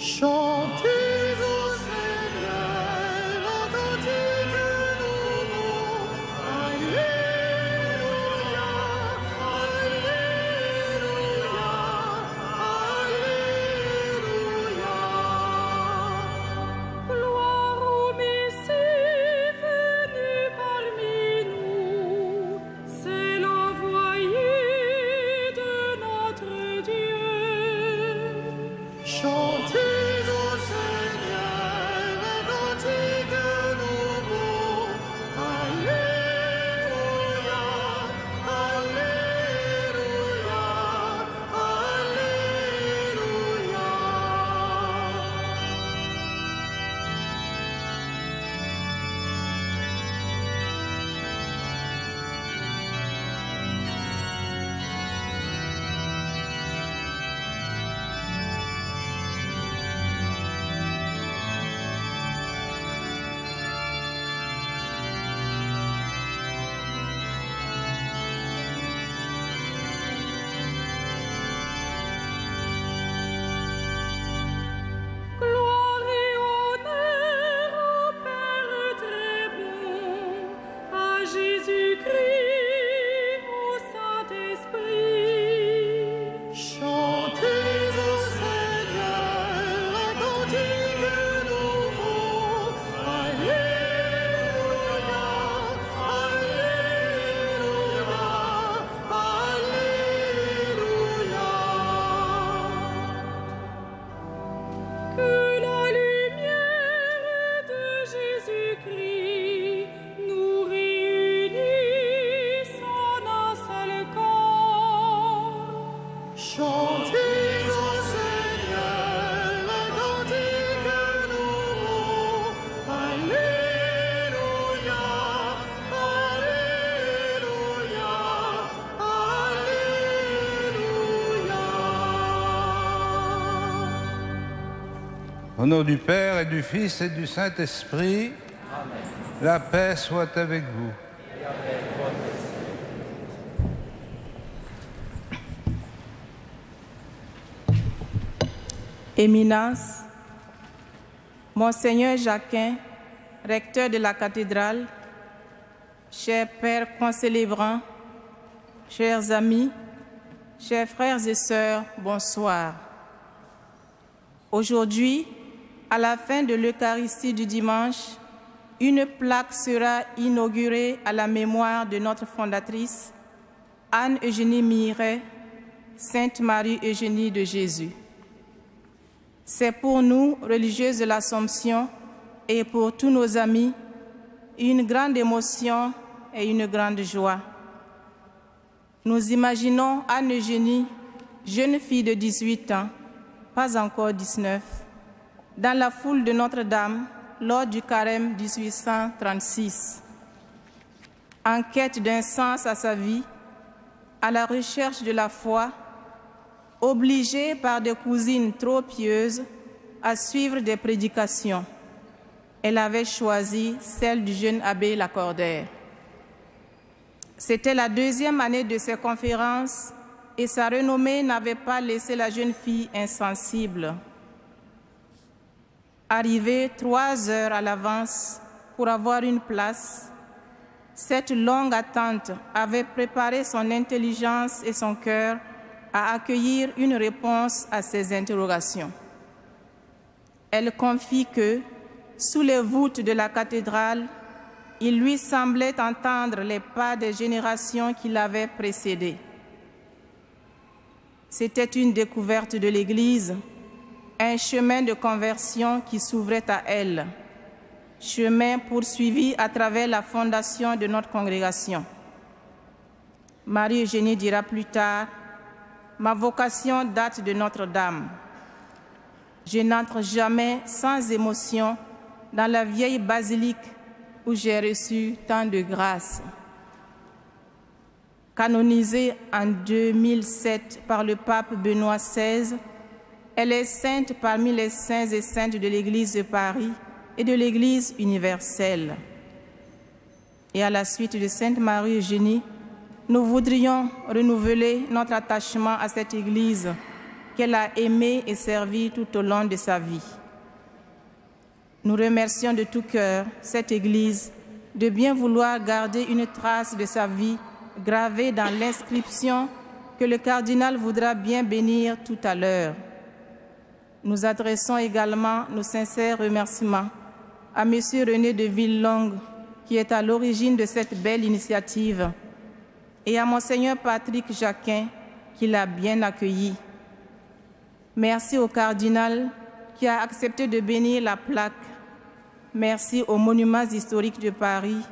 Chantez au Seigneur un cantique nouveau. Alléluia, Alléluia, Alléluia. Gloire au Messie venu parmi nous, c'est l'envoyé de notre Dieu. Chantez au Seigneur un cantique nouveau. Alléluia, Alléluia, Alléluia. Gloire et honneur au Père très bon, à Jésus-Christ, au Saint-Esprit. Chantez au Seigneur un cantique nouveau. Alléluia, Alléluia, Alléluia. Que la lumière de Jésus-Christ nous réunisse en un seul corps. Chantez au Seigneur un cantique nouveau. Alléluia, Alléluia, Alléluia. Au nom du Père et du Fils et du Saint-Esprit, la paix soit avec vous. Éminence, Monseigneur Jacquin, recteur de la cathédrale, chers pères concélébrants, chers amis, chers frères et sœurs, bonsoir. Aujourd'hui, à la fin de l'Eucharistie du dimanche, une plaque sera inaugurée à la mémoire de notre fondatrice, Anne-Eugénie Miret, Sainte Marie-Eugénie de Jésus. C'est pour nous, religieuses de l'Assomption, et pour tous nos amis, une grande émotion et une grande joie. Nous imaginons Anne-Eugénie, jeune fille de 18 ans, pas encore 19, dans la foule de Notre-Dame lors du carême 1836. En quête d'un sens à sa vie, à la recherche de la foi, obligée par des cousines trop pieuses à suivre des prédications, elle avait choisi celle du jeune abbé Lacordaire. C'était la deuxième année de ses conférences et sa renommée n'avait pas laissé la jeune fille insensible. Arrivée 3 heures à l'avance pour avoir une place, cette longue attente avait préparé son intelligence et son cœur à accueillir une réponse à ses interrogations. Elle confie que, sous les voûtes de la cathédrale, il lui semblait entendre les pas des générations qui l'avaient précédée. C'était une découverte de l'Église, un chemin de conversion qui s'ouvrait à elle, chemin poursuivi à travers la fondation de notre congrégation. Marie-Eugénie dira plus tard: « Ma vocation date de Notre-Dame. Je n'entre jamais sans émotion dans la vieille basilique où j'ai reçu tant de grâce. » Canonisée en 2007 par le pape Benoît XVI, elle est sainte parmi les saints et saintes de l'Église de Paris et de l'Église universelle. Et à la suite de Sainte Marie-Eugénie, nous voudrions renouveler notre attachement à cette Église qu'elle a aimé et servi tout au long de sa vie. Nous remercions de tout cœur cette Église de bien vouloir garder une trace de sa vie gravée dans l'inscription que le cardinal voudra bien bénir tout à l'heure. Nous adressons également nos sincères remerciements à M. René de Villelongue, qui est à l'origine de cette belle initiative, et à Monseigneur Patrick Jacquin, qui l'a bien accueilli. Merci au cardinal qui a accepté de bénir la plaque. Merci aux monuments historiques de Paris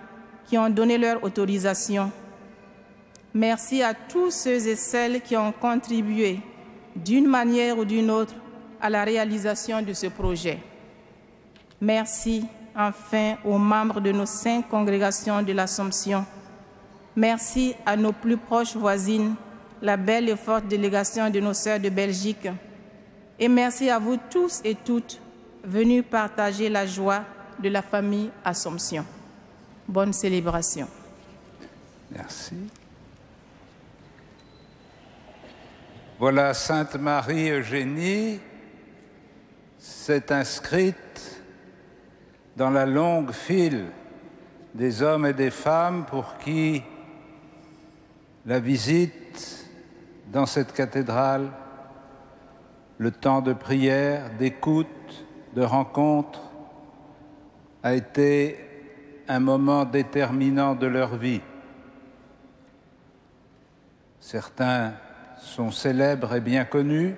qui ont donné leur autorisation. Merci à tous ceux et celles qui ont contribué, d'une manière ou d'une autre, à la réalisation de ce projet. Merci enfin aux membres de nos 5 congrégations de l'Assomption. Merci à nos plus proches voisines, la belle et forte délégation de nos sœurs de Belgique. Et merci à vous tous et toutes venus partager la joie de la famille Assomption. Bonne célébration. Merci. Voilà, Sainte Marie Eugénie s'est inscrite dans la longue file des hommes et des femmes pour qui la visite dans cette cathédrale, le temps de prière, d'écoute, de rencontre, a été un moment déterminant de leur vie. Certains sont célèbres et bien connus,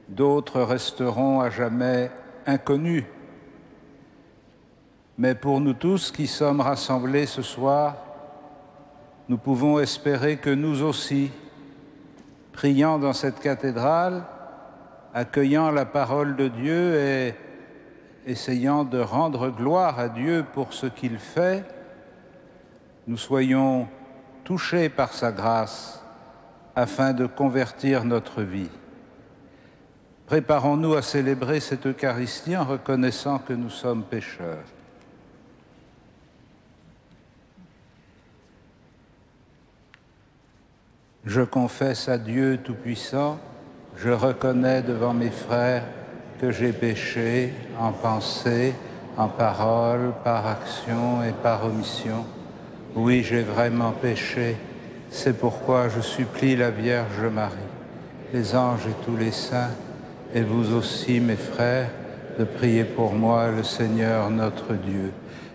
d'autres resteront à jamais inconnus. Mais pour nous tous qui sommes rassemblés ce soir, nous pouvons espérer que nous aussi, priant dans cette cathédrale, accueillant la parole de Dieu et essayant de rendre gloire à Dieu pour ce qu'il fait, nous soyons touchés par sa grâce afin de convertir notre vie. Préparons-nous à célébrer cette Eucharistie en reconnaissant que nous sommes pécheurs. Je confesse à Dieu Tout-Puissant, je reconnais devant mes frères que j'ai péché en pensée, en parole, par action et par omission. Oui, j'ai vraiment péché. C'est pourquoi je supplie la Vierge Marie, les anges et tous les saints, et vous aussi, mes frères, de prier pour moi, le Seigneur notre Dieu.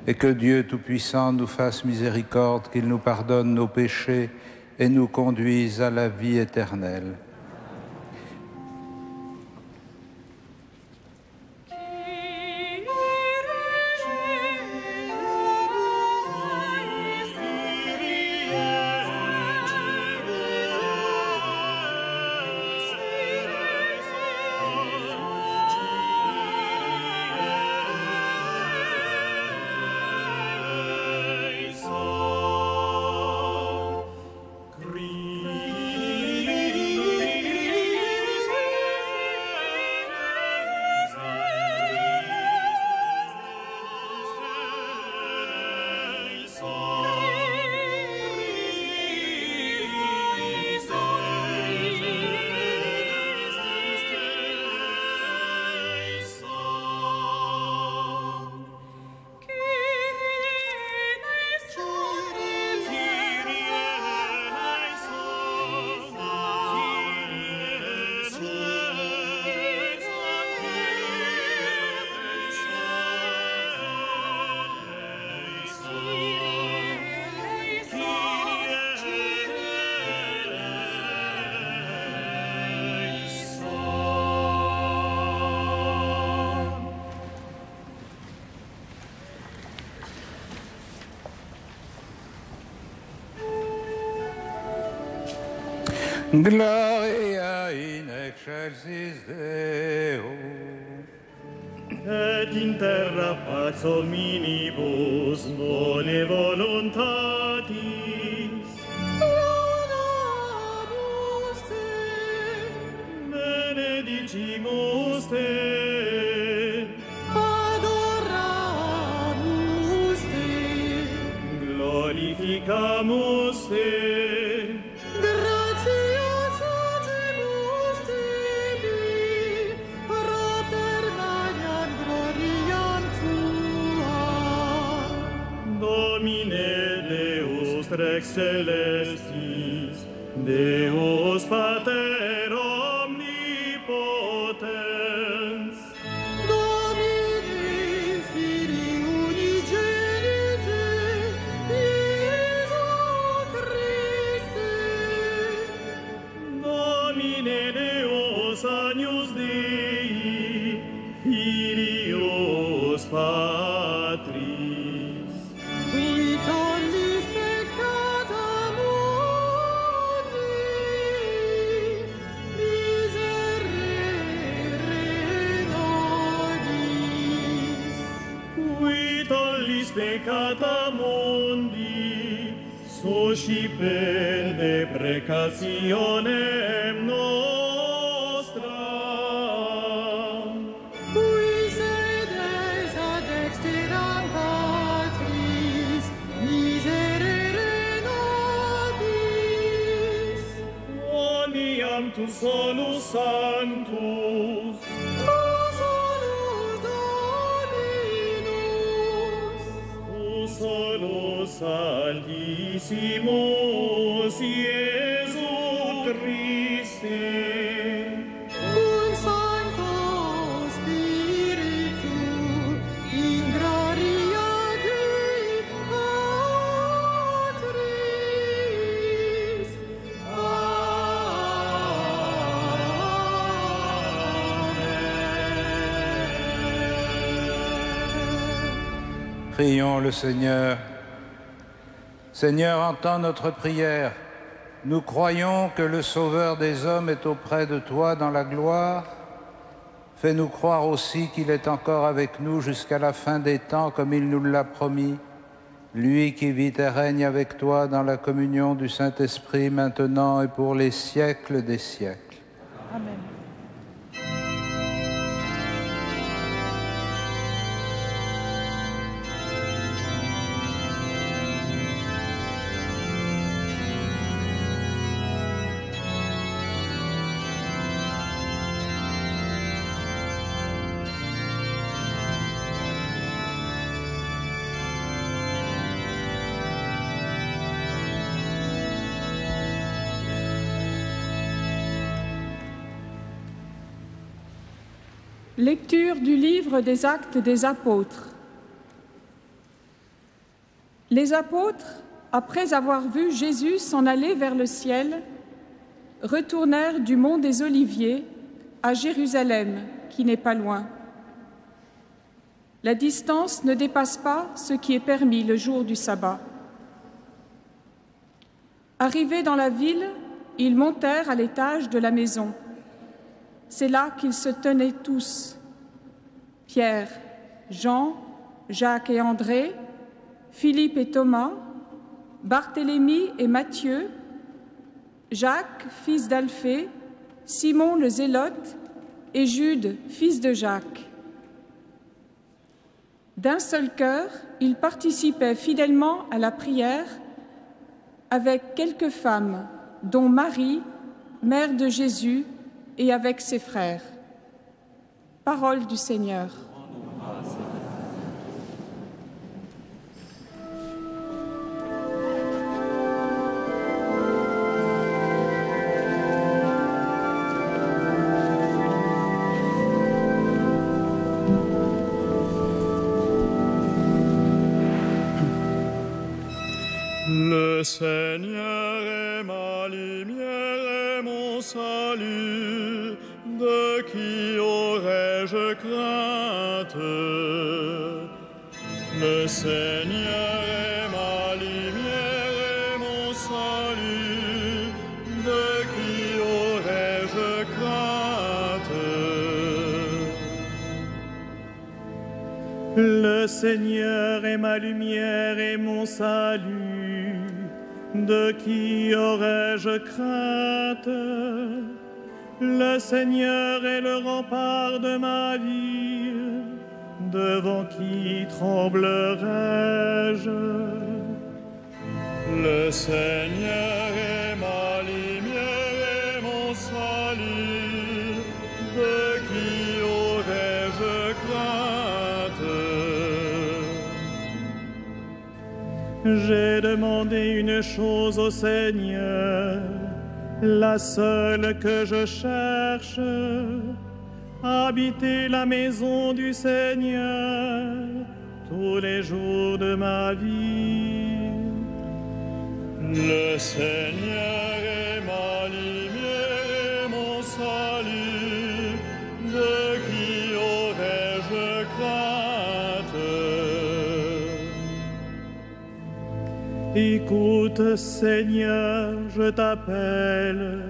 Et que Dieu Tout-Puissant nous fasse miséricorde, qu'il nous pardonne nos péchés et nous conduise à la vie éternelle. Gloria in excelsis Deo. Et in terra pax hominibus bone voluntatis. Laudamus te. Benedicimus te. Adoramus te. Glorificamus te. Gratias agimus te. Rex Celestis, Deus Pater omnipotens, Domini Filii unigenite, Iesu Christe, Domine Deus agnus Dei, Filius Patris, qui tollis peccata mundi, miserere nobis. qui tollis peccata mundi, suscipet deprecationem nostra. Qui sedes ad exteram Patris, miserere nobis. Oniam tu solus sanctus, Tu solus Dominus, tu solus altissimus Iesu Christe, cum Sancto Spiritu, in gloria Dei Patris. Amen. Prions le Seigneur. Seigneur, entends notre prière. Nous croyons que le Sauveur des hommes est auprès de toi dans la gloire. Fais-nous croire aussi qu'il est encore avec nous jusqu'à la fin des temps, comme il nous l'a promis. Lui qui vit et règne avec toi dans la communion du Saint-Esprit, maintenant et pour les siècles des siècles. Amen. Lecture du livre des Actes des Apôtres. Les apôtres, après avoir vu Jésus s'en aller vers le ciel, retournèrent du mont des Oliviers à Jérusalem, qui n'est pas loin. La distance ne dépasse pas ce qui est permis le jour du sabbat. Arrivés dans la ville, ils montèrent à l'étage de la maison. C'est là qu'ils se tenaient tous, Pierre, Jean, Jacques et André, Philippe et Thomas, Barthélemy et Matthieu, Jacques, fils d'Alphée, Simon le Zélote et Jude, fils de Jacques. D'un seul cœur, ils participaient fidèlement à la prière avec quelques femmes, dont Marie, mère de Jésus, et avec ses frères. Parole du Seigneur. Le Seigneur est ma lumière et mon salut, de qui aurais-je crainte? Le Seigneur est ma lumière et mon salut, de qui aurais-je crainte? Le Seigneur est ma lumière et mon salut, de qui aurais-je crainte? Le Seigneur est le rempart de ma vie, devant qui tremblerai-je? Le Seigneur est ma lumière et mon salut, de qui aurais-je crainte? J'ai demandé une chose au Seigneur, la seule que je cherche, habiter la maison du Seigneur tous les jours de ma vie. Le Seigneur est ma lumière et mon salut, de qui aurais-je crainte? Écoute, Seigneur, je t'appelle,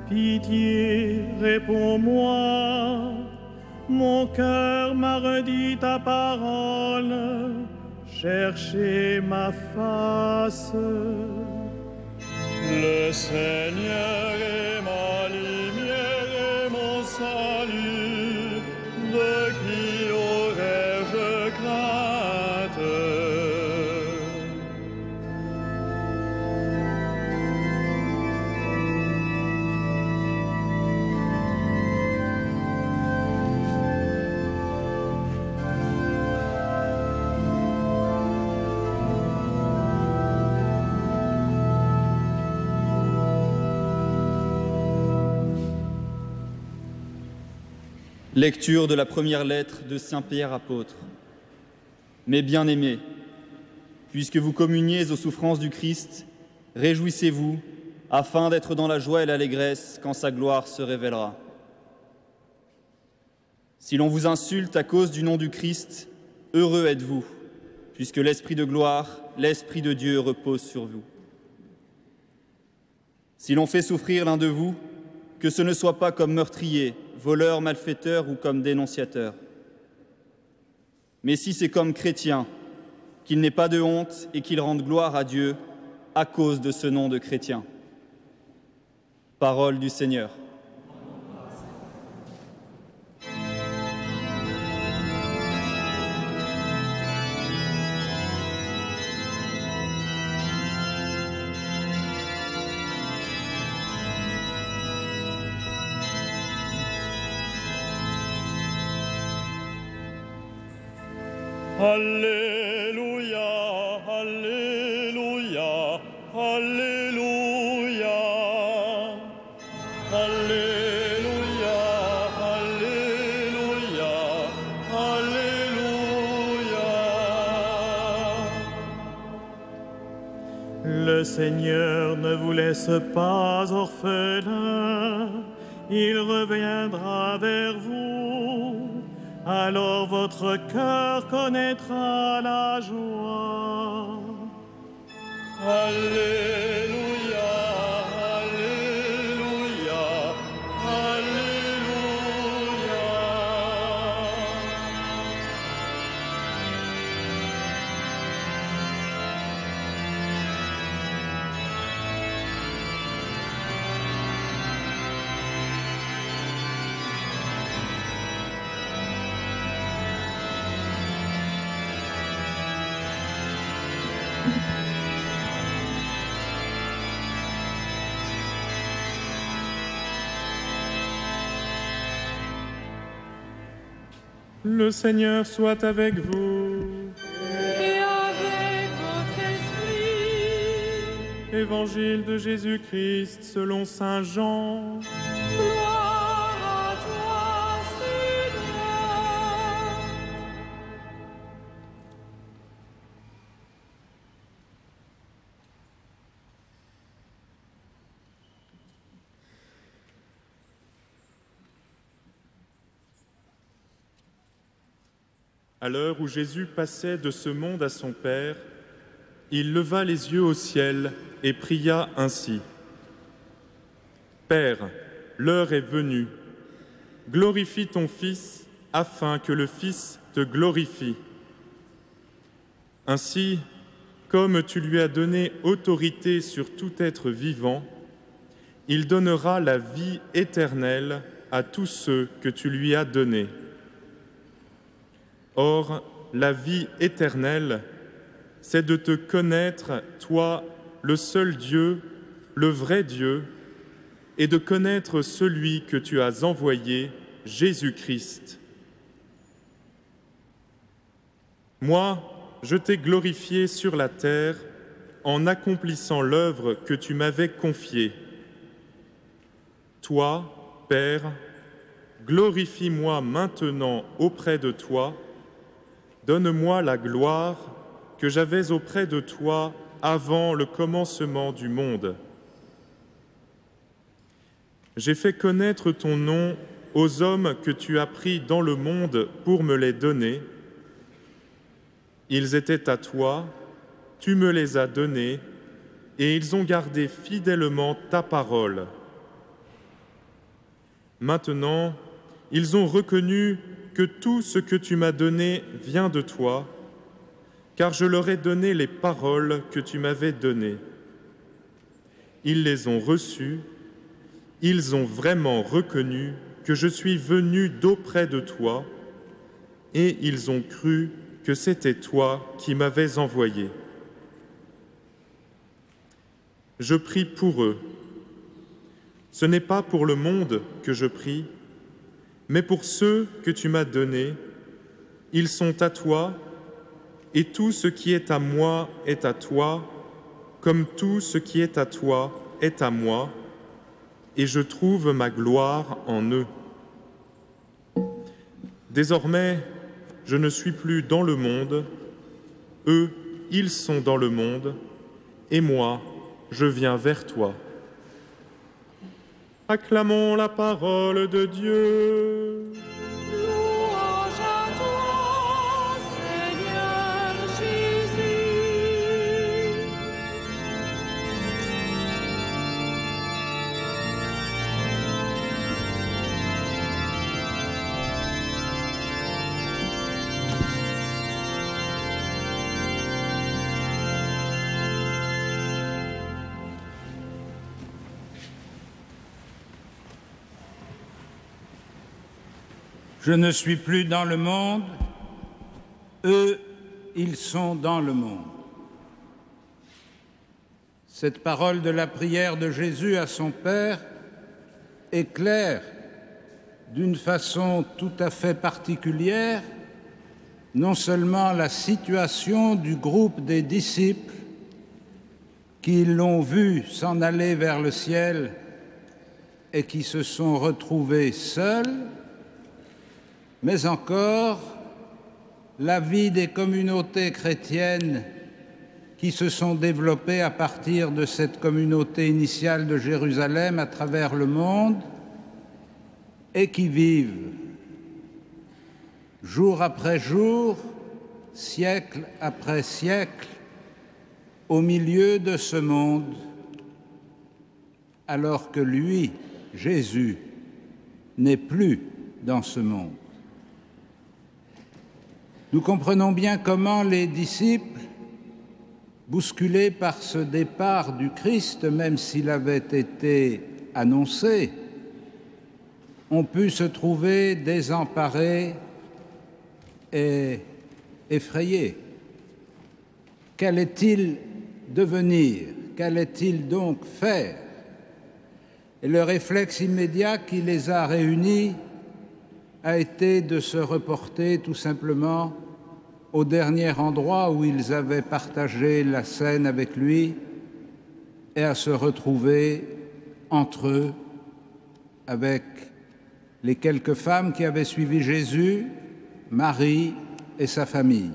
pitié, réponds-moi. Mon cœur m'a redit ta parole, cherchez ma face. Le Seigneur est ma lumière et mon salut, de qui aurais-je crainte? Lecture de la première lettre de Saint Pierre apôtre. Mes bien-aimés, puisque vous communiez aux souffrances du Christ, réjouissez-vous, afin d'être dans la joie et l'allégresse quand sa gloire se révélera. Si l'on vous insulte à cause du nom du Christ, heureux êtes-vous, puisque l'Esprit de gloire, l'Esprit de Dieu repose sur vous. Si l'on fait souffrir l'un de vous, que ce ne soit pas comme meurtrier, voleur, malfaiteur ou comme dénonciateur. Mais si c'est comme chrétien, qu'il n'ait pas de honte et qu'il rende gloire à Dieu à cause de ce nom de chrétien. Parole du Seigneur. Alléluia, Alléluia, Alléluia, Alléluia, Alléluia, Alléluia. Le Seigneur ne vous laisse pas orphelins, il reviendra vers vous. Alors votre cœur connaîtra la joie. Alléluia, Alléluia, Alléluia. Le Seigneur soit avec vous. Et avec votre esprit. Évangile de Jésus-Christ selon saint Jean. Gloire à toi, Seigneur. À l'heure où Jésus passait de ce monde à son Père, il leva les yeux au ciel et pria ainsi. « Père, l'heure est venue. Glorifie ton Fils, afin que le Fils te glorifie. Ainsi, comme tu lui as donné autorité sur tout être vivant, il donnera la vie éternelle à tous ceux que tu lui as donnés. Or, la vie éternelle, c'est de te connaître, toi, le seul Dieu, le vrai Dieu, et de connaître celui que tu as envoyé, Jésus-Christ. Moi, je t'ai glorifié sur la terre en accomplissant l'œuvre que tu m'avais confiée. Toi, Père, glorifie-moi maintenant auprès de toi, donne-moi la gloire que j'avais auprès de toi avant le commencement du monde. J'ai fait connaître ton nom aux hommes que tu as pris dans le monde pour me les donner. Ils étaient à toi, tu me les as donnés, et ils ont gardé fidèlement ta parole. Maintenant, ils ont reconnu que tout ce que tu m'as donné vient de toi, car je leur ai donné les paroles que tu m'avais données. Ils les ont reçues, ils ont vraiment reconnu que je suis venu d'auprès de toi, et ils ont cru que c'était toi qui m'avais envoyé. Je prie pour eux. Ce n'est pas pour le monde que je prie, mais pour ceux que tu m'as donnés. Ils sont à toi, et tout ce qui est à moi est à toi, comme tout ce qui est à toi est à moi, et je trouve ma gloire en eux. Désormais, je ne suis plus dans le monde, eux, ils sont dans le monde, et moi, je viens vers toi. Acclamons la parole de Dieu. Louange à toi, Seigneur Jésus. Je ne suis plus dans le monde, eux, ils sont dans le monde. Cette parole de la prière de Jésus à son Père éclaire d'une façon tout à fait particulière non seulement la situation du groupe des disciples qui l'ont vu s'en aller vers le ciel et qui se sont retrouvés seuls, mais encore la vie des communautés chrétiennes qui se sont développées à partir de cette communauté initiale de Jérusalem à travers le monde et qui vivent jour après jour, siècle après siècle, au milieu de ce monde, alors que lui, Jésus, n'est plus dans ce monde. Nous comprenons bien comment les disciples, bousculés par ce départ du Christ, même s'il avait été annoncé, ont pu se trouver désemparés et effrayés. Qu'allait-il devenir? Qu'allait-il donc faire? Et le réflexe immédiat qui les a réunis a été de se reporter tout simplement au dernier endroit où ils avaient partagé la scène avec lui et à se retrouver entre eux avec les quelques femmes qui avaient suivi Jésus, Marie et sa famille.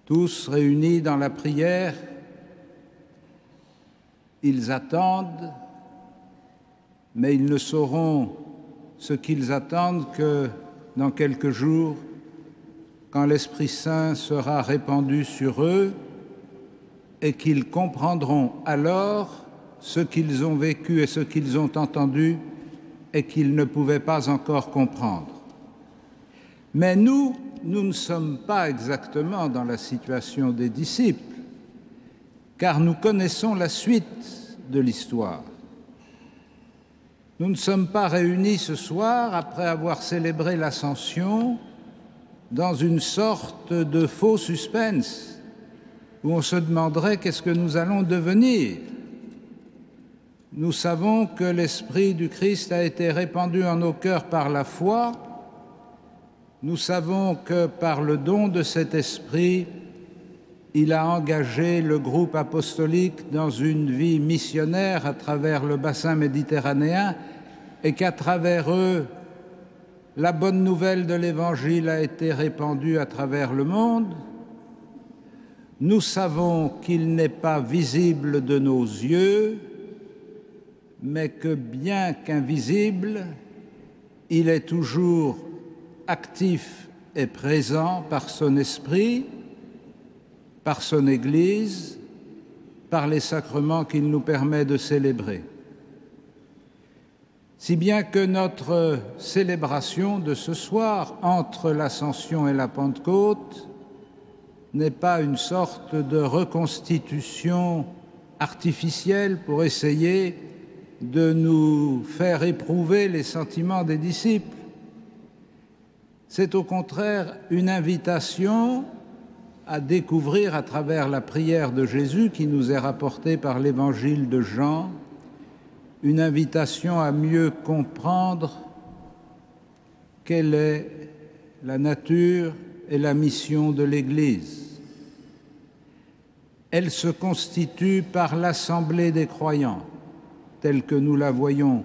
Tous réunis dans la prière, ils attendent, mais ils ne sauront ce qu'ils attendent que dans quelques jours, quand l'Esprit Saint sera répandu sur eux et qu'ils comprendront alors ce qu'ils ont vécu et ce qu'ils ont entendu et qu'ils ne pouvaient pas encore comprendre. Mais nous ne sommes pas exactement dans la situation des disciples, car nous connaissons la suite de l'histoire. Nous ne sommes pas réunis ce soir après avoir célébré l'Ascension dans une sorte de faux suspense où on se demanderait qu'est-ce que nous allons devenir. Nous savons que l'Esprit du Christ a été répandu en nos cœurs par la foi Nous savons que par le don de cet esprit, il a engagé le groupe apostolique dans une vie missionnaire à travers le bassin méditerranéen et qu'à travers eux, la bonne nouvelle de l'Évangile a été répandue à travers le monde. Nous savons qu'il n'est pas visible de nos yeux, mais que bien qu'invisible, il est toujours actif et présent par son esprit, par son Église, par les sacrements qu'il nous permet de célébrer. Si bien que notre célébration de ce soir, entre l'Ascension et la Pentecôte, n'est pas une sorte de reconstitution artificielle pour essayer de nous faire éprouver les sentiments des disciples. C'est au contraire une invitation à découvrir à travers la prière de Jésus qui nous est rapportée par l'Évangile de Jean, une invitation à mieux comprendre quelle est la nature et la mission de l'Église. Elle se constitue par l'assemblée des croyants, telle que nous la voyons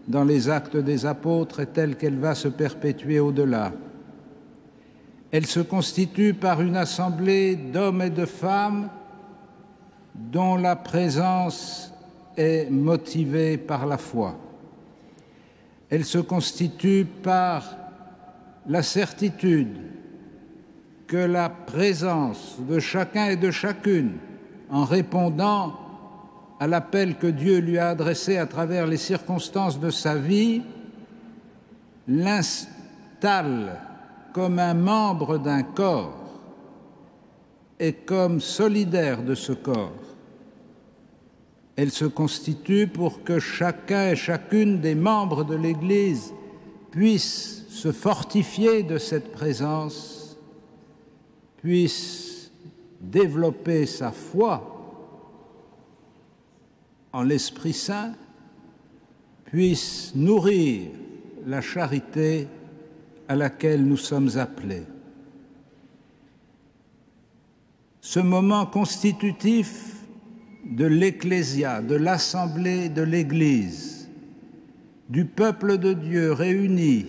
dans les Actes des Apôtres et telle qu'elle va se perpétuer au-delà. Elle se constitue par une assemblée d'hommes et de femmes dont la présence est motivée par la foi. Elle se constitue par la certitude que la présence de chacun et de chacune, en répondant à l'appel que Dieu lui a adressé à travers les circonstances de sa vie, l'installe comme un membre d'un corps et comme solidaire de ce corps. Elle se constitue pour que chacun et chacune des membres de l'Église puisse se fortifier de cette présence, puisse développer sa foi en l'Esprit Saint, puisse nourrir la charité à laquelle nous sommes appelés. Ce moment constitutif de l'Ecclésia, de l'Assemblée de l'Église, du peuple de Dieu réuni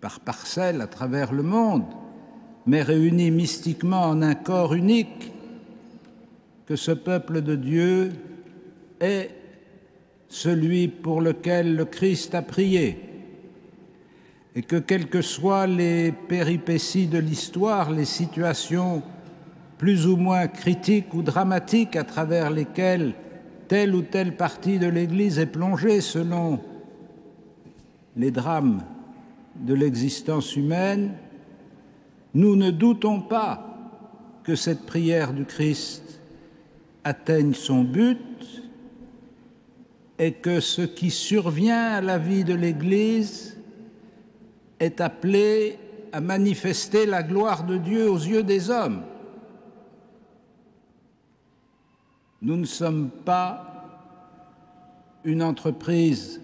par parcelles à travers le monde, mais réuni mystiquement en un corps unique, que ce peuple de Dieu est celui pour lequel le Christ a prié, et que quelles que soient les péripéties de l'histoire, les situations plus ou moins critiques ou dramatiques à travers lesquelles telle ou telle partie de l'Église est plongée selon les drames de l'existence humaine, nous ne doutons pas que cette prière du Christ atteigne son but et que ce qui survient à la vie de l'Église est appelé à manifester la gloire de Dieu aux yeux des hommes. Nous ne sommes pas une entreprise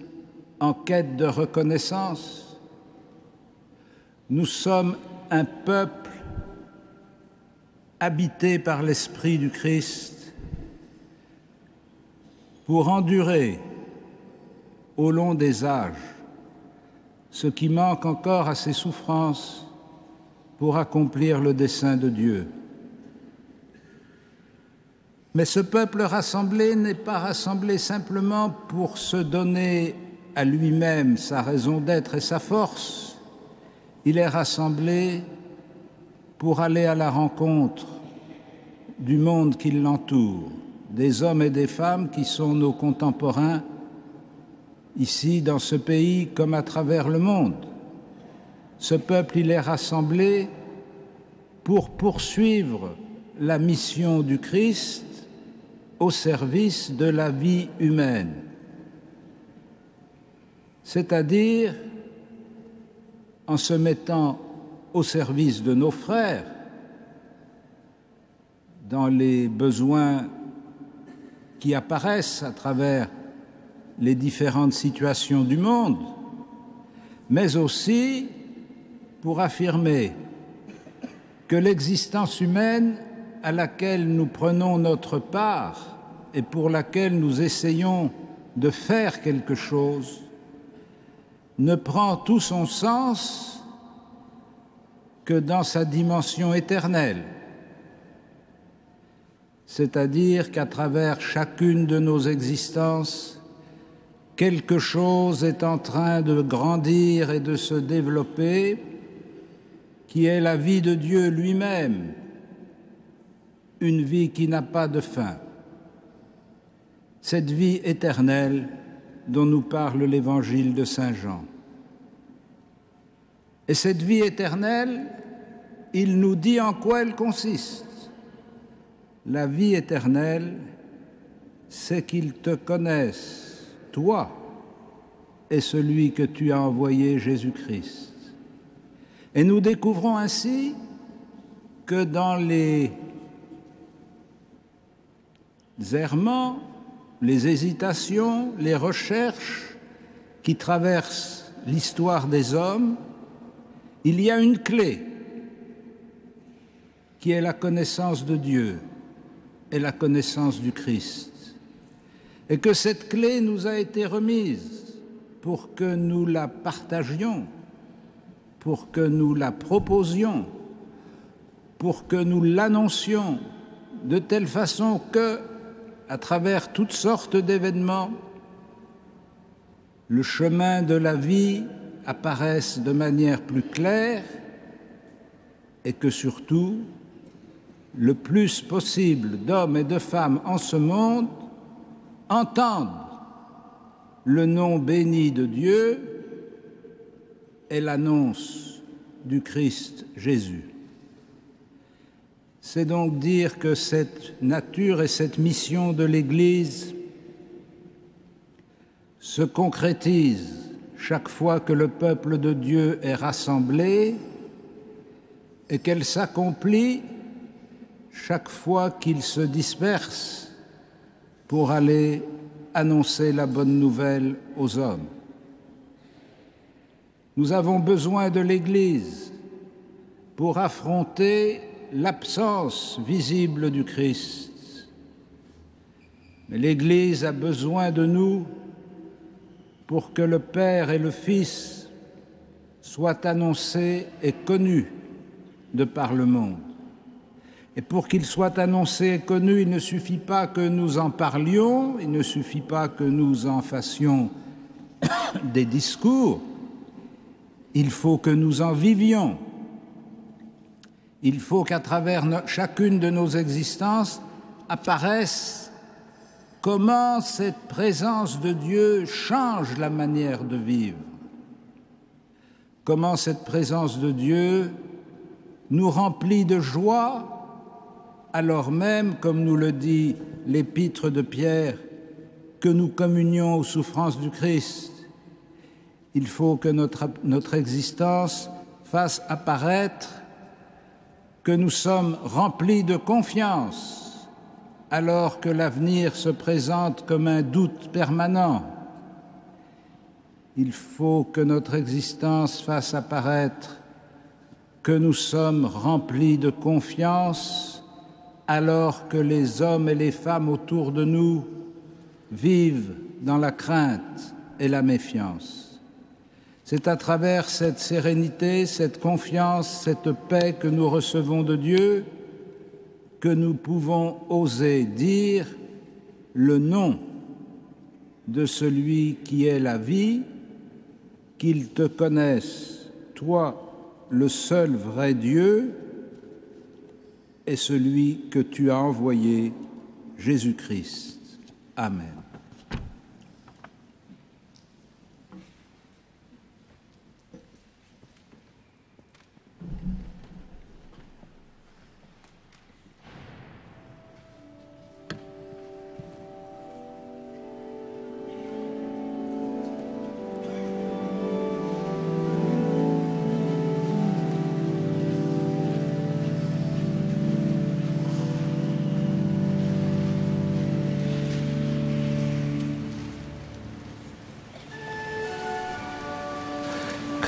en quête de reconnaissance. Nous sommes un peuple habité par l'Esprit du Christ pour endurer au long des âges ce qui manque encore à ses souffrances pour accomplir le dessein de Dieu. Mais ce peuple rassemblé n'est pas rassemblé simplement pour se donner à lui-même sa raison d'être et sa force. Il est rassemblé pour aller à la rencontre du monde qui l'entoure, des hommes et des femmes qui sont nos contemporains, ici dans ce pays comme à travers le monde. Ce peuple, il est rassemblé pour poursuivre la mission du Christ au service de la vie humaine, c'est-à-dire en se mettant au service de nos frères dans les besoins qui apparaissent à travers les différentes situations du monde, mais aussi pour affirmer que l'existence humaine à laquelle nous prenons notre part et pour laquelle nous essayons de faire quelque chose ne prend tout son sens que dans sa dimension éternelle, c'est-à-dire qu'à travers chacune de nos existences, quelque chose est en train de grandir et de se développer, qui est la vie de Dieu lui-même, une vie qui n'a pas de fin. Cette vie éternelle dont nous parle l'évangile de Saint Jean. Et cette vie éternelle, il nous dit en quoi elle consiste. La vie éternelle, c'est qu'ils te connaissent, toi et celui que tu as envoyé, Jésus-Christ. Et nous découvrons ainsi que dans les errements, les hésitations, les recherches qui traversent l'histoire des hommes, il y a une clé qui est la connaissance de Dieu et la connaissance du Christ. Et que cette clé nous a été remise pour que nous la partagions, pour que nous la proposions, pour que nous l'annoncions de telle façon que, à travers toutes sortes d'événements, le chemin de la vie apparaisse de manière plus claire et que surtout, le plus possible d'hommes et de femmes en ce monde entendent le nom béni de Dieu et l'annonce du Christ Jésus. C'est donc dire que cette nature et cette mission de l'Église se concrétisent chaque fois que le peuple de Dieu est rassemblé et qu'elle s'accomplit chaque fois qu'il se disperse pour aller annoncer la bonne nouvelle aux hommes. Nous avons besoin de l'Église pour affronter l'absence visible du Christ. Mais l'Église a besoin de nous pour que le Père et le Fils soient annoncés et connus de par le monde. Et pour qu'ils soient annoncés et connus, il ne suffit pas que nous en parlions, il ne suffit pas que nous en fassions des discours, il faut que nous en vivions. Il faut qu'à travers chacune de nos existences apparaisse comment cette présence de Dieu change la manière de vivre, comment cette présence de Dieu nous remplit de joie, alors même, comme nous le dit l'épître de Pierre, que nous communions aux souffrances du Christ. Il faut que notre existence fasse apparaître que nous sommes remplis de confiance alors que l'avenir se présente comme un doute permanent. Il faut que notre existence fasse apparaître que nous sommes remplis de confiance alors que les hommes et les femmes autour de nous vivent dans la crainte et la méfiance. C'est à travers cette sérénité, cette confiance, cette paix que nous recevons de Dieu que nous pouvons oser dire le nom de celui qui est la vie, qu'ils te connaissent, toi, le seul vrai Dieu, et celui que tu as envoyé, Jésus-Christ. Amen.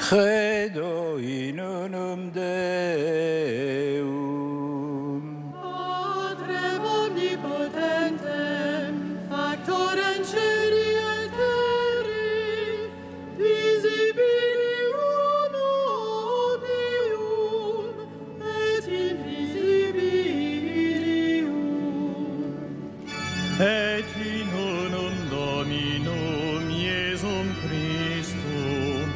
Credo in unum Deum. Patrem omnipotentem, factorem celi et terri, visibilium omnium et invisibilium. Et in unum Dominum Iesum Christum,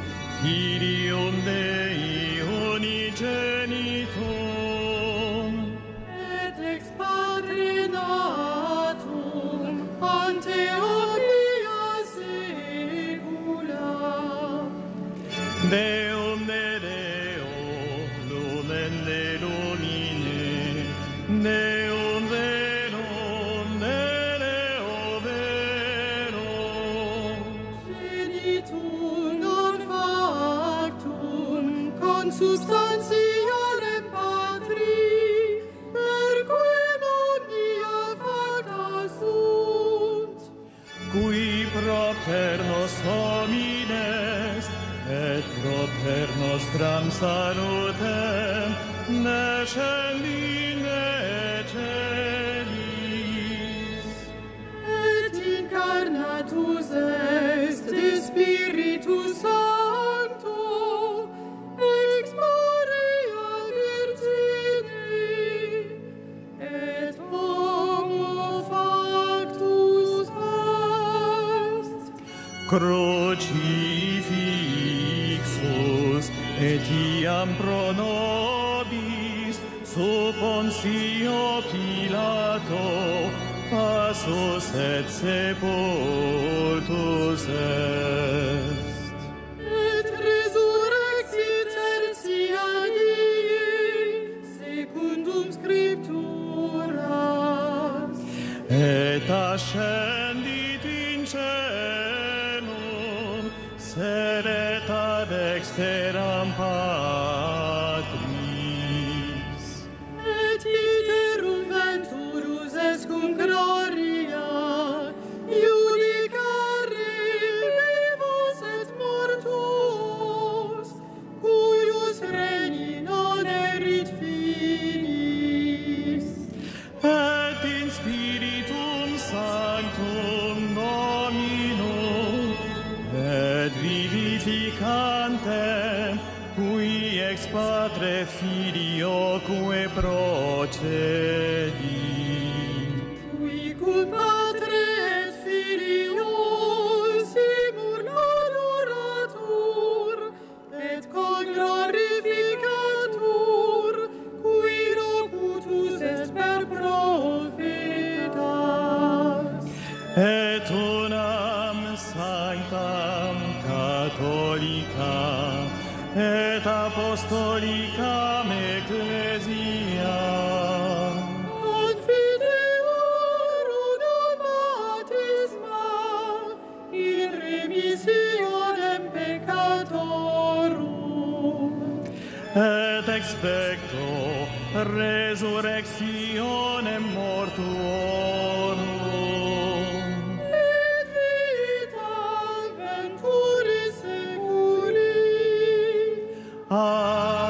Filium Dei unigenitum, Et ex Padre natum, ante omnia saecula. Deum de Deo, lumen de lumine, Deum verum de Deo verum. Genitum non factum, consubstantialem Patri, per quem omnia facta sunt. Qui propter nos homines, et propter nostram salutem, descendine celis. Et incarnatus est de Spiritus Sancto, ex Maria Virgini, et homo factus est. Crucifixus etiam pro nobis sub Pontio Pilato passus et sepultus est. Et resurrexit tertia die, secundum Scripturas. Et ascendit in caelum, sedet ad exteram Patris. Et iterum venturus est cum gloria, judicare vivos et mortuos, cuius regni non erit finis. Et in Spiritum Sanctum Dominum, et vivificantem, qui ex Patre Filioque procedit. Qui cum Patre et Filio simul adoratur, et conglorificatur, qui locutus est per profetas. Et unam sanctam catholicam et apostolicam ecclesiam Confideorum baptisma in remissionem peccatorum. et expecto resurrectionem mortuorum. Et vita venturis seculi. Amen.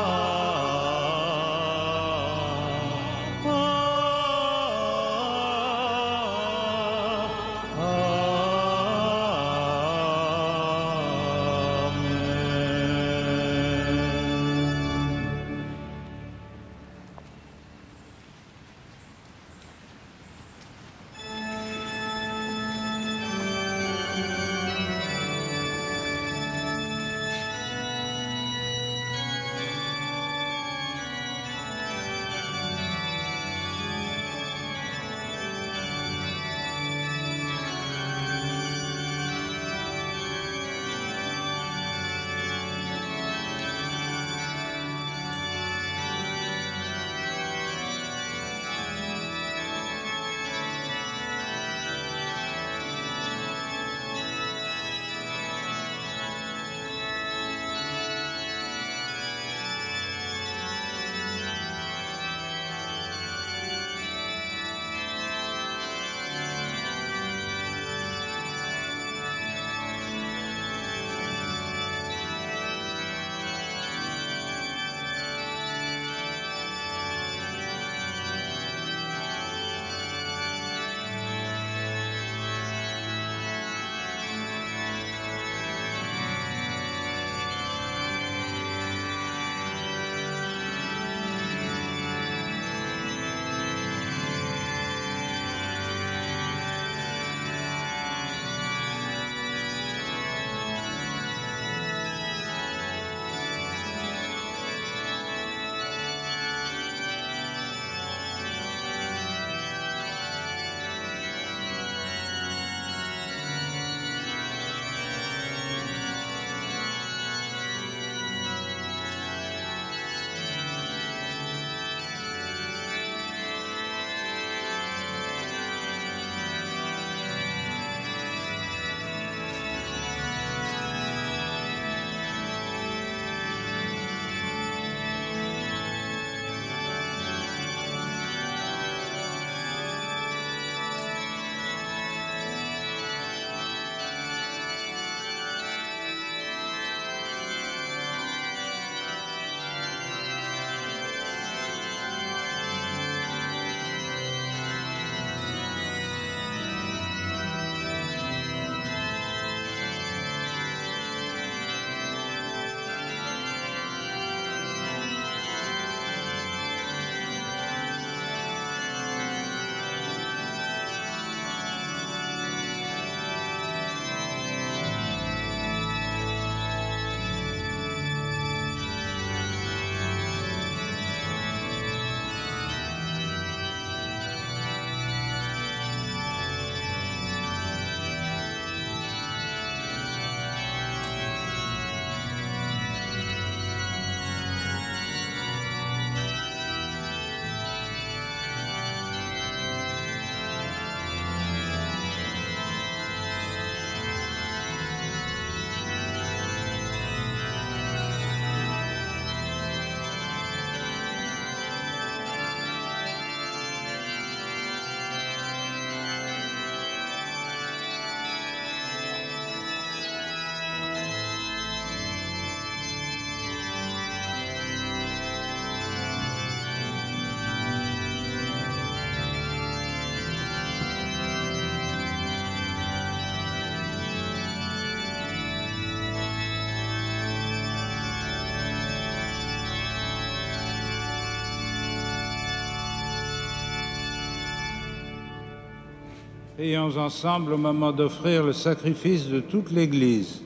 Prions ensemble au moment d'offrir le sacrifice de toute l'Église.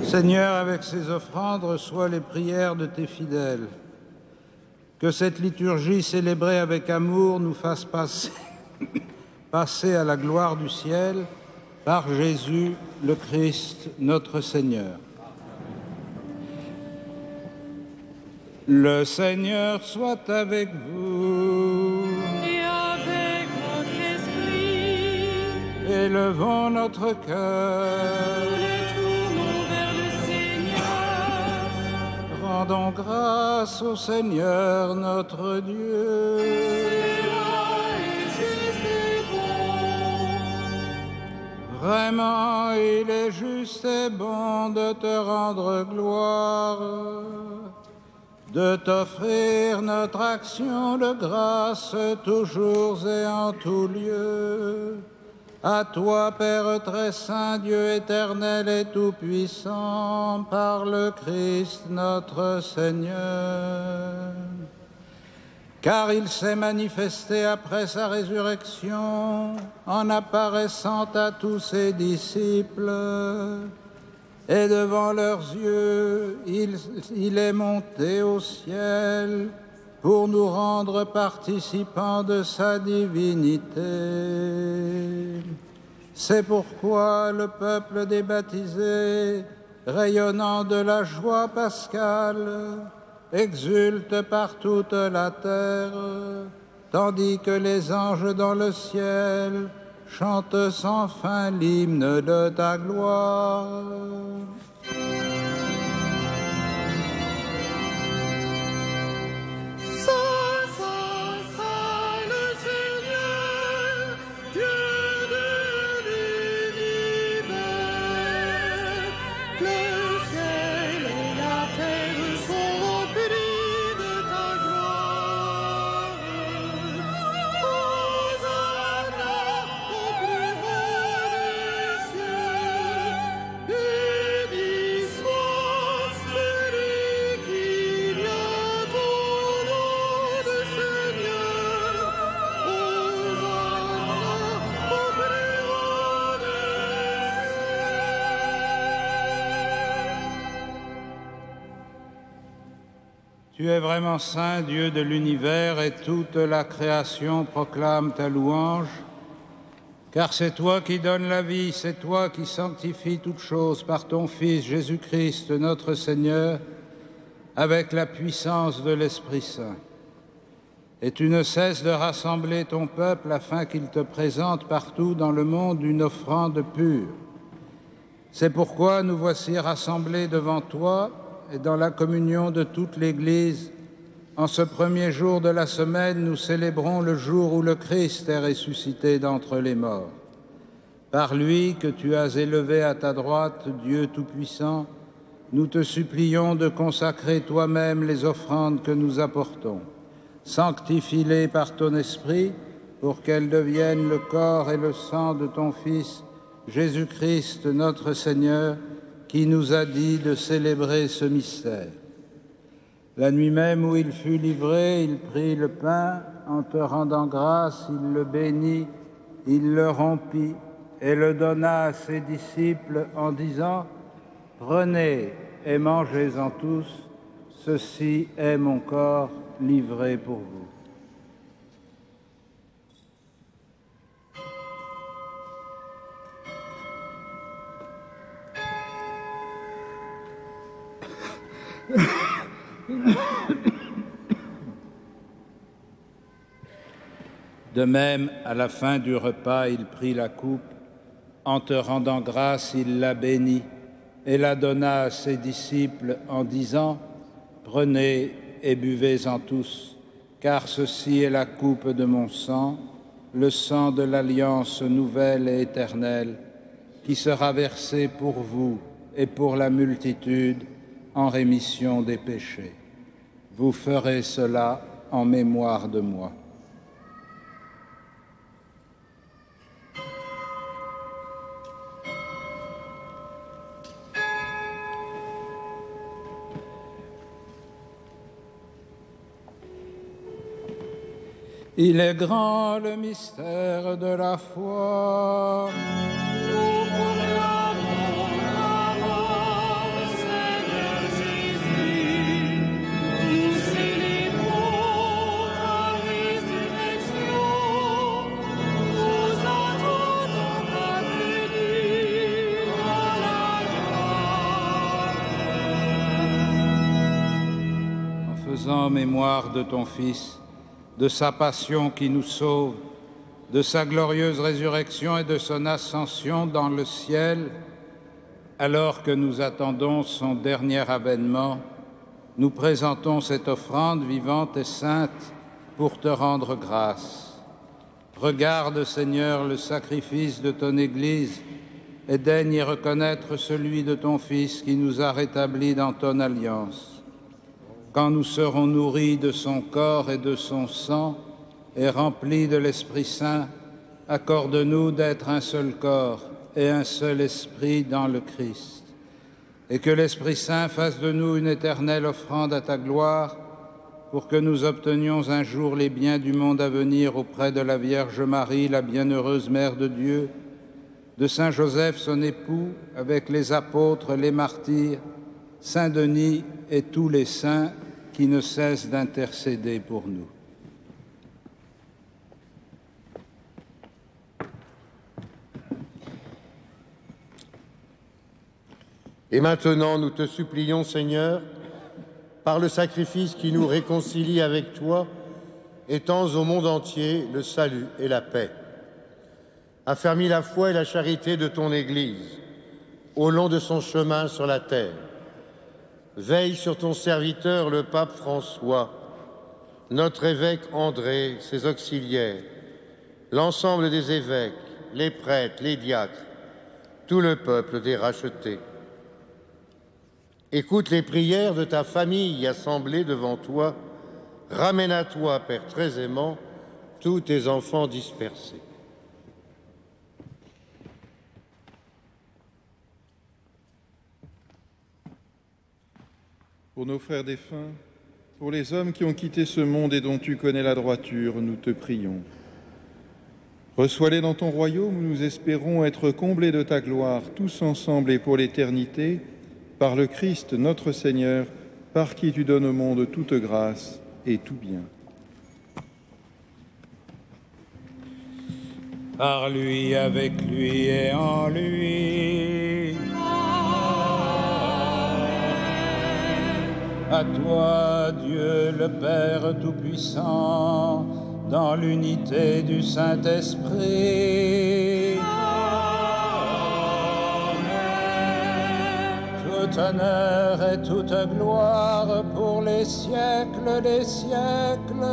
Seigneur, avec ces offrandes, reçois les prières de tes fidèles. Que cette liturgie célébrée avec amour nous fasse passer à la gloire du ciel par Jésus le Christ, notre Seigneur. Le Seigneur soit avec vous. Et avec votre esprit. Élevons notre cœur. Nous le tournons vers le Seigneur. Rendons grâce au Seigneur notre Dieu. Vraiment, il est juste et bon de te rendre gloire, de t'offrir notre action de grâce toujours et en tout lieu. À toi, Père très saint, Dieu éternel et tout-puissant, par le Christ notre Seigneur. Car il s'est manifesté après sa résurrection en apparaissant à tous ses disciples, et devant leurs yeux, il est monté au ciel pour nous rendre participants de sa divinité. C'est pourquoi le peuple des baptisés, rayonnant de la joie pascale, exulte par toute la terre, tandis que les anges dans le ciel chantent sans fin l'hymne de ta gloire. Tu es vraiment saint, Dieu de l'univers, et toute la création proclame ta louange, car c'est toi qui donnes la vie, c'est toi qui sanctifies toutes choses par ton Fils Jésus-Christ, notre Seigneur, avec la puissance de l'Esprit Saint. Et tu ne cesses de rassembler ton peuple afin qu'il te présente partout dans le monde une offrande pure. C'est pourquoi nous voici rassemblés devant toi, et dans la communion de toute l'Église, en ce premier jour de la semaine, nous célébrons le jour où le Christ est ressuscité d'entre les morts. Par lui que tu as élevé à ta droite, Dieu Tout-Puissant, nous te supplions de consacrer toi-même les offrandes que nous apportons. Sanctifie-les par ton Esprit, pour qu'elles deviennent le corps et le sang de ton Fils, Jésus-Christ notre Seigneur, qui nous a dit de célébrer ce mystère. La nuit même où il fut livré, il prit le pain, en te rendant grâce, il le bénit, il le rompit et le donna à ses disciples en disant : « Prenez et mangez-en tous, ceci est mon corps livré pour vous. » De même, à la fin du repas, il prit la coupe. En te rendant grâce, il la bénit et la donna à ses disciples en disant : « Prenez et buvez-en tous, car ceci est la coupe de mon sang, le sang de l'alliance nouvelle et éternelle, qui sera versé pour vous et pour la multitude en rémission des péchés. Vous ferez cela en mémoire de moi. » Il est grand le mystère de la foi. Nous proclamons ta mort, Seigneur Jésus. Nous célébrons ta résurrection. Nous attendons ta venue à la gloire. En faisant mémoire de ton Fils, de sa passion qui nous sauve, de sa glorieuse résurrection et de son ascension dans le ciel, alors que nous attendons son dernier avènement, nous présentons cette offrande vivante et sainte pour te rendre grâce. Regarde, Seigneur, le sacrifice de ton Église et daigne y reconnaître celui de ton Fils qui nous a rétablis dans ton alliance. Quand nous serons nourris de son corps et de son sang et remplis de l'Esprit Saint, accorde-nous d'être un seul corps et un seul esprit dans le Christ, et que l'Esprit Saint fasse de nous une éternelle offrande à ta gloire, pour que nous obtenions un jour les biens du monde à venir auprès de la Vierge Marie, la bienheureuse Mère de Dieu, de Saint Joseph, son époux, avec les apôtres, les martyrs, Saint Denis et tous les saints qui ne cessent d'intercéder pour nous. Et maintenant, nous te supplions, Seigneur, par le sacrifice qui nous réconcilie avec toi, étends au monde entier le salut et la paix. Affermis la foi et la charité de ton Église au long de son chemin sur la terre. Veille sur ton serviteur, le pape François, notre évêque André, ses auxiliaires, l'ensemble des évêques, les prêtres, les diacres, tout le peuple des rachetés. Écoute les prières de ta famille assemblée devant toi. Ramène à toi, Père très aimant, tous tes enfants dispersés. Pour nos frères défunts, pour les hommes qui ont quitté ce monde et dont tu connais la droiture, nous te prions. Reçois-les dans ton royaume où nous espérons être comblés de ta gloire, tous ensemble et pour l'éternité, par le Christ notre Seigneur, par qui tu donnes au monde toute grâce et tout bien. Par lui, avec lui et en lui. À toi, Dieu le Père Tout-Puissant, dans l'unité du Saint-Esprit. Tout honneur et toute gloire pour les siècles des siècles.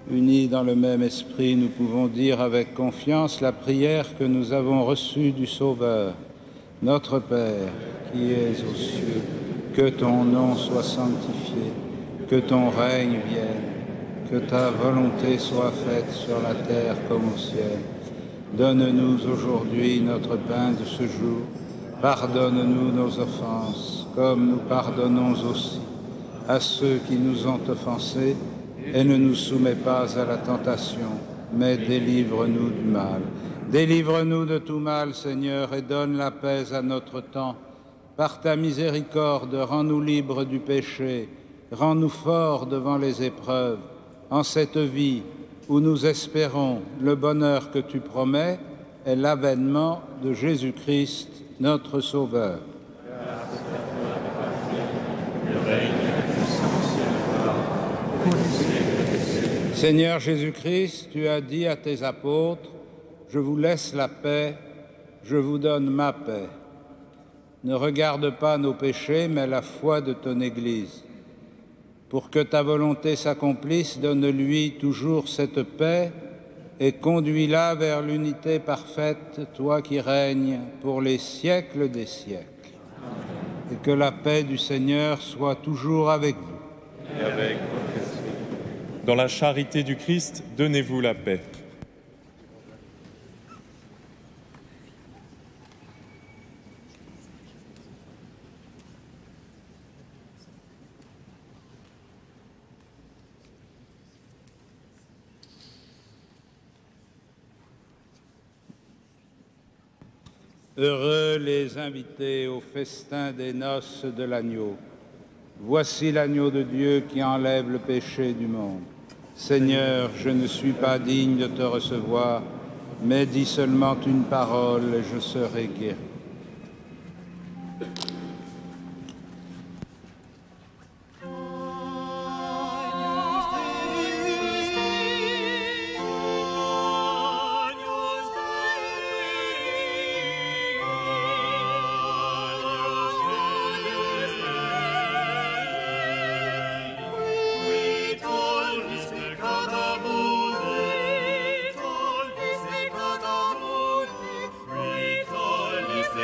Unis dans le même esprit, nous pouvons dire avec confiance la prière que nous avons reçue du Sauveur. Notre Père, qui es aux cieux, que ton nom soit sanctifié, que ton règne vienne, que ta volonté soit faite sur la terre comme au ciel. Donne-nous aujourd'hui notre pain de ce jour. Pardonne-nous nos offenses, comme nous pardonnons aussi à ceux qui nous ont offensés. Et ne nous soumets pas à la tentation, mais délivre-nous du mal. Délivre-nous de tout mal, Seigneur, et donne la paix à notre temps. Par ta miséricorde, rends-nous libres du péché, rends-nous forts devant les épreuves, en cette vie où nous espérons le bonheur que tu promets et l'avènement de Jésus-Christ, notre Sauveur. Seigneur Jésus-Christ, tu as dit à tes apôtres, « Je vous laisse la paix, je vous donne ma paix. » Ne regarde pas nos péchés, mais la foi de ton Église. Pour que ta volonté s'accomplisse, donne-lui toujours cette paix et conduis-la vers l'unité parfaite, toi qui règnes pour les siècles des siècles. Et que la paix du Seigneur soit toujours avec vous. Et avec votre esprit. Dans la charité du Christ, donnez-vous la paix. Heureux les invités au festin des noces de l'agneau. Voici l'agneau de Dieu qui enlève le péché du monde. Seigneur, je ne suis pas digne de te recevoir, mais dis seulement une parole et je serai guéri. Is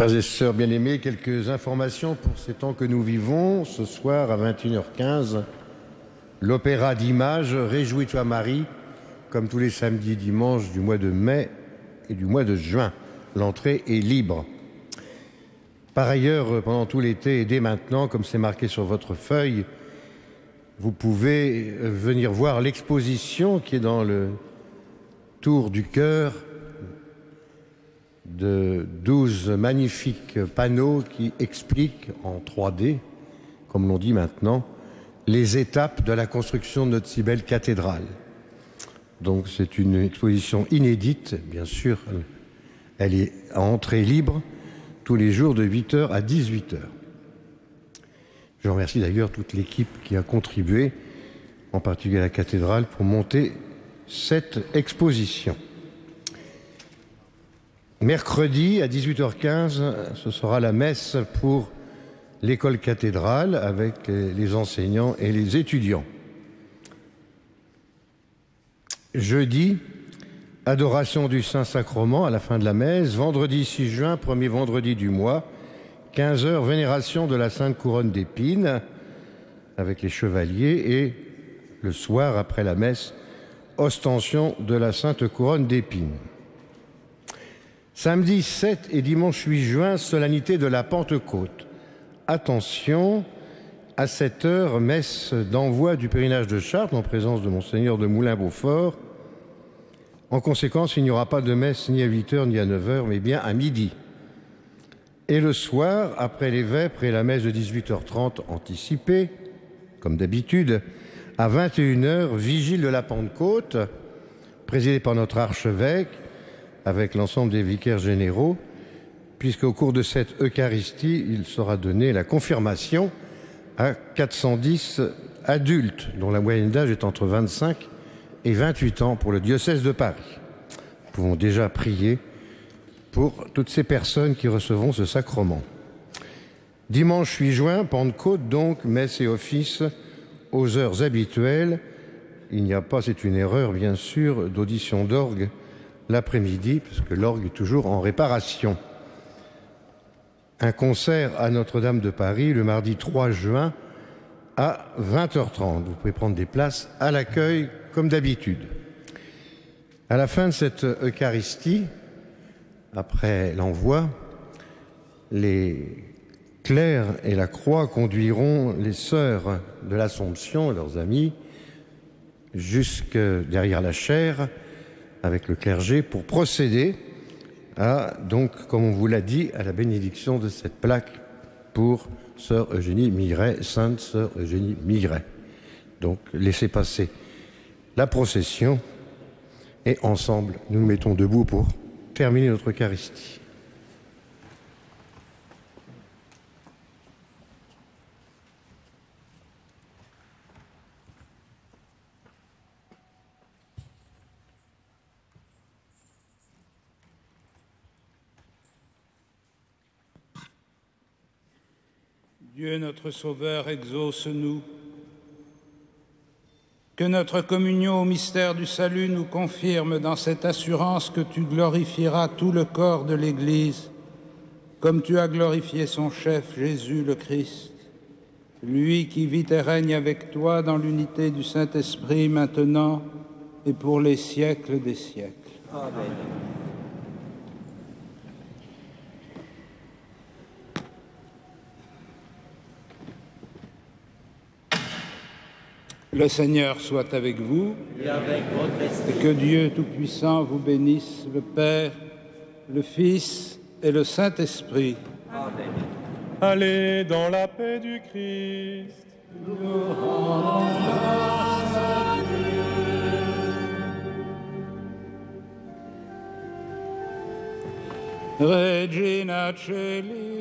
Frères et sœurs bien-aimés, quelques informations pour ces temps que nous vivons. Ce soir à 21h15, l'opéra d'images Réjouis-toi Marie, comme tous les samedis et dimanches du mois de mai et du mois de juin. L'entrée est libre. Par ailleurs, pendant tout l'été et dès maintenant, comme c'est marqué sur votre feuille, vous pouvez venir voir l'exposition qui est dans le Tour du Cœur de 12 magnifiques panneaux qui expliquent en 3D, comme l'on dit maintenant, les étapes de la construction de notre si belle cathédrale. Donc c'est une exposition inédite, bien sûr, elle est à entrée libre tous les jours de 8h à 18h. Je remercie d'ailleurs toute l'équipe qui a contribué, en particulier à la cathédrale, pour monter cette exposition. Mercredi à 18h15, ce sera la messe pour l'école cathédrale avec les enseignants et les étudiants. Jeudi, adoration du Saint-Sacrement à la fin de la messe. Vendredi 6 juin, premier vendredi du mois, 15h, vénération de la Sainte Couronne d'Épines avec les chevaliers et le soir, après la messe, ostension de la Sainte Couronne d'Épines. Samedi 7 et dimanche 8 juin, solennité de la Pentecôte. Attention, à 7h, messe d'envoi du pèlerinage de Chartres en présence de Monseigneur de Moulin-Beaufort. En conséquence, il n'y aura pas de messe ni à 8h ni à 9h, mais bien à midi. Et le soir, après les vêpres et la messe de 18h30 anticipée, comme d'habitude, à 21h, vigile de la Pentecôte, présidée par notre archevêque, avec l'ensemble des vicaires généraux, puisqu'au cours de cette Eucharistie, il sera donné la confirmation à 410 adultes, dont la moyenne d'âge est entre 25 et 28 ans pour le diocèse de Paris. Nous pouvons déjà prier pour toutes ces personnes qui recevront ce sacrement. Dimanche 8 juin, Pentecôte, donc, messe et office aux heures habituelles. Il n'y a pas, c'est une erreur bien sûr, d'audition d'orgue l'après-midi, parce que l'orgue est toujours en réparation. Un concert à Notre-Dame de Paris le mardi 3 juin à 20h30. Vous pouvez prendre des places à l'accueil comme d'habitude. À la fin de cette Eucharistie, après l'envoi, les clercs et la croix conduiront les sœurs de l'Assomption, leurs amis, jusque derrière la chaire avec le clergé pour procéder à, donc, comme on vous l'a dit, à la bénédiction de cette plaque pour sœur Eugénie Migret, sainte sœur Eugénie Migret. Donc, laissez passer la procession et ensemble, nous nous mettons debout pour terminer notre Eucharistie. Dieu notre Sauveur, exauce-nous. Que notre communion au mystère du salut nous confirme dans cette assurance que tu glorifieras tout le corps de l'Église, comme tu as glorifié son chef, Jésus le Christ, lui qui vit et règne avec toi dans l'unité du Saint-Esprit maintenant et pour les siècles des siècles. Amen. Le Seigneur soit avec vous et avec votre esprit. Et que Dieu Tout-Puissant vous bénisse, le Père, le Fils et le Saint-Esprit. Amen. Allez dans la paix du Christ. Nous rendons grâce à Dieu. Regina Celi.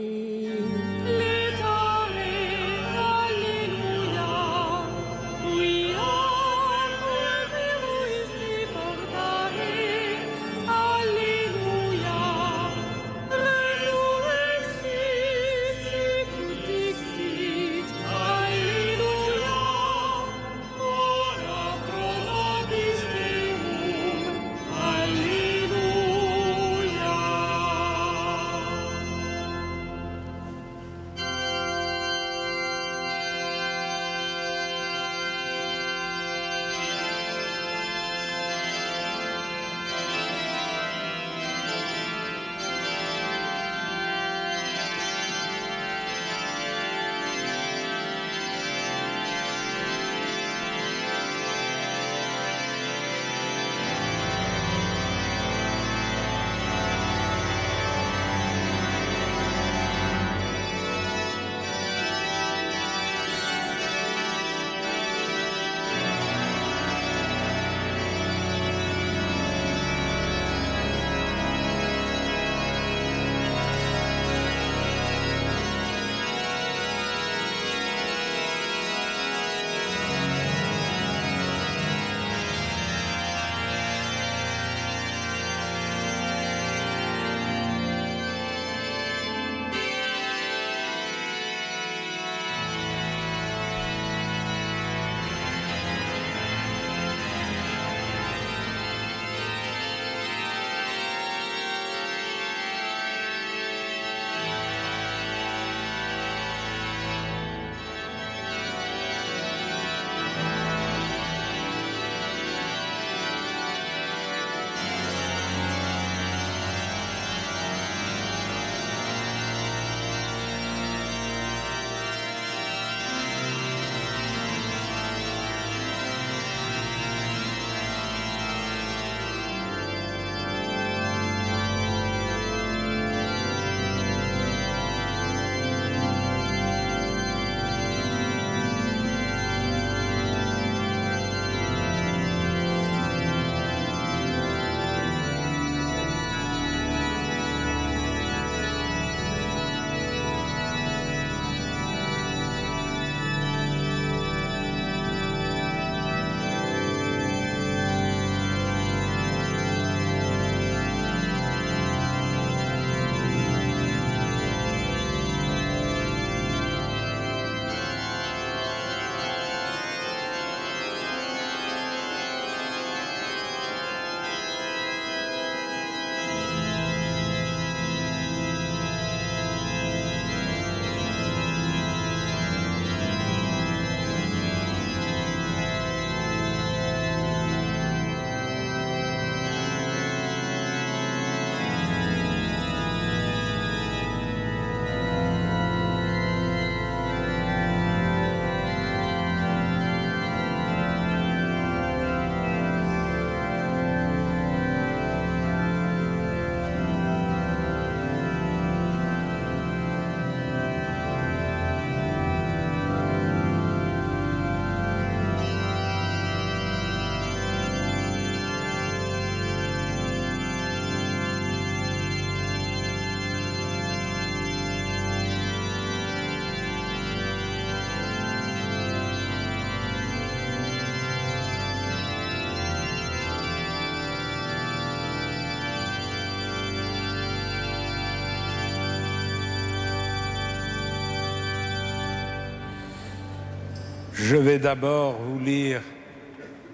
Je vais d'abord vous lire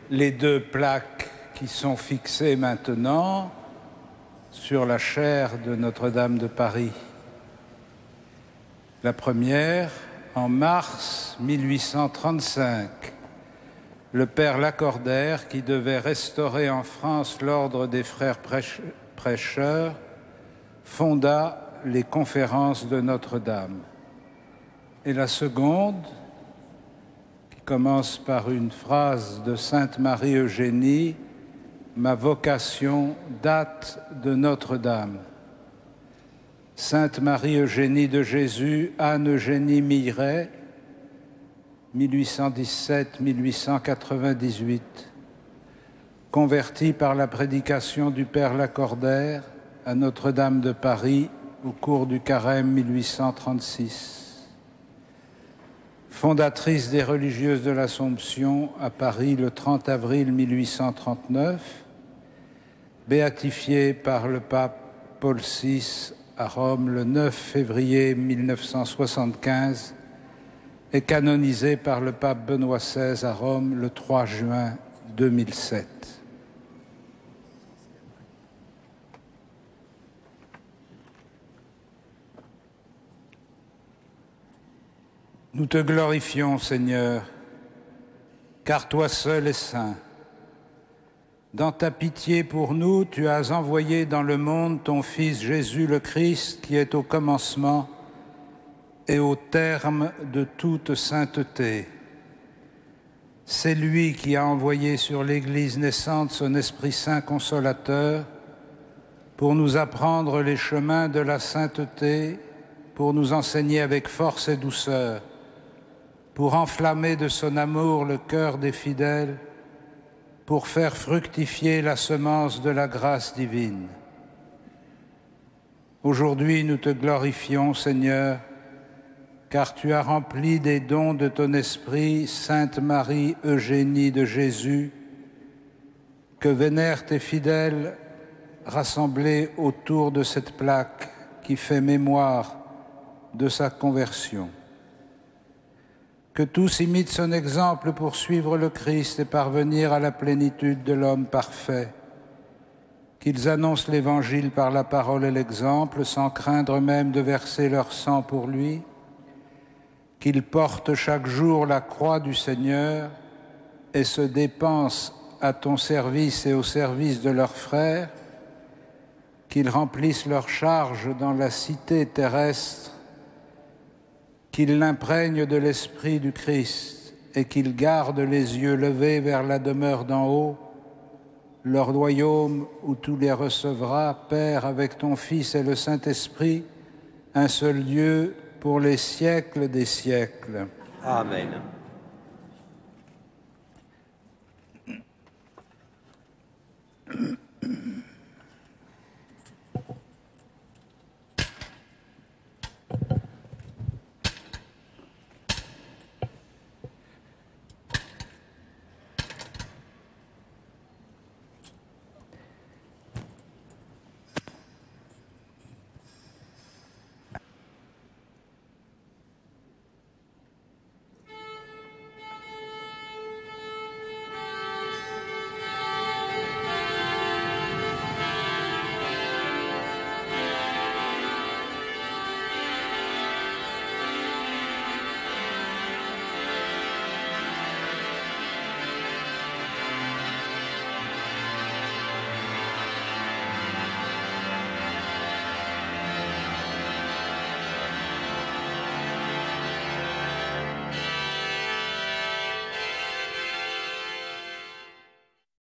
les deux plaques qui sont fixées maintenant sur la chaire de Notre-Dame de Paris. La première, en mars 1835, le père Lacordaire, qui devait restaurer en France l'ordre des frères prêcheurs, fonda les conférences de Notre-Dame. Et la seconde, qui commence par une phrase de Sainte Marie-Eugénie, « Ma vocation date de Notre-Dame ». Sainte Marie-Eugénie de Jésus, Anne-Eugénie Millet, 1817-1898, convertie par la prédication du père Lacordaire à Notre-Dame de Paris au cours du Carême 1836. Fondatrice des religieuses de l'Assomption à Paris le 30 avril 1839, béatifiée par le pape Paul VI à Rome le 9 février 1975 et canonisée par le pape Benoît XVI à Rome le 3 juin 2007. Nous te glorifions, Seigneur, car toi seul es saint. Dans ta pitié pour nous, tu as envoyé dans le monde ton Fils Jésus le Christ, qui est au commencement et au terme de toute sainteté. C'est lui qui a envoyé sur l'Église naissante son Esprit Saint consolateur pour nous apprendre les chemins de la sainteté, pour nous enseigner avec force et douceur, pour enflammer de son amour le cœur des fidèles, pour faire fructifier la semence de la grâce divine. Aujourd'hui, nous te glorifions, Seigneur, car tu as rempli des dons de ton esprit Sainte Marie-Eugénie de Jésus, que vénèrent tes fidèles rassemblés autour de cette plaque qui fait mémoire de sa conversion. Que tous imitent son exemple pour suivre le Christ et parvenir à la plénitude de l'homme parfait. Qu'ils annoncent l'Évangile par la parole et l'exemple, sans craindre même de verser leur sang pour lui. Qu'ils portent chaque jour la croix du Seigneur et se dépensent à ton service et au service de leurs frères. Qu'ils remplissent leur charge dans la cité terrestre, qu'ils l'imprègnent de l'Esprit du Christ et qu'ils gardent les yeux levés vers la demeure d'en haut, leur royaume où tu les recevras, Père, avec ton Fils et le Saint-Esprit, un seul Dieu, pour les siècles des siècles. Amen.